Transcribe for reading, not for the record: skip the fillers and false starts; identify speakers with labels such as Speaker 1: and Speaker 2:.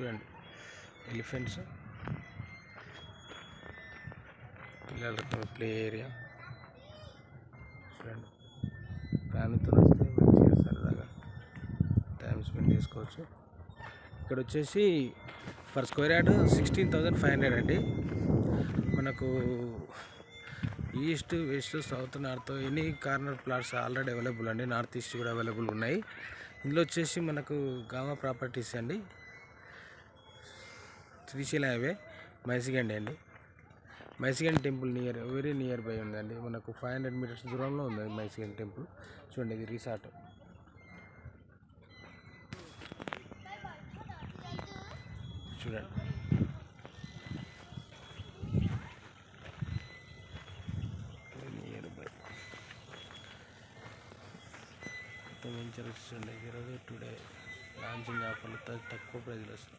Speaker 1: చూడండి ఎలిఫెంట్స్, పిల్లలతో play area చూడండి. ఫ్యామిలీతో వస్తే మంచిగా సరదాగా టైం స్పెండ్ చేసుకోవచ్చు. ఇక్కడ వచ్చేసి పర్ స్క్వేర్ యార్డ్ 16,500 అండి. మనకు east, west, south, north any corner plots already available అండి. నార్త్ ఈస్ట్ కూడా అవైలబుల్ ఉన్నాయి. ఇందులో వచ్చేసి మనకు గామా ప్రాపర్టీస్ అండి, శ్రీశైలం హైవే, మైసిగండి అండి. Maisigandi temple very near by ఉందండి. మనకు 500 మీటర్స్ దూరంలో ఉంది మైసిగండి టెంపుల్. చూడండి, ఇది రిసార్ట్. చూడండి, నియర్ బై మంచిగా చూడండి. ఈరోజు టుడే లాంచింగ్ ఆఫర్లు తక్కువ ప్రైజ్లో వస్తుంది.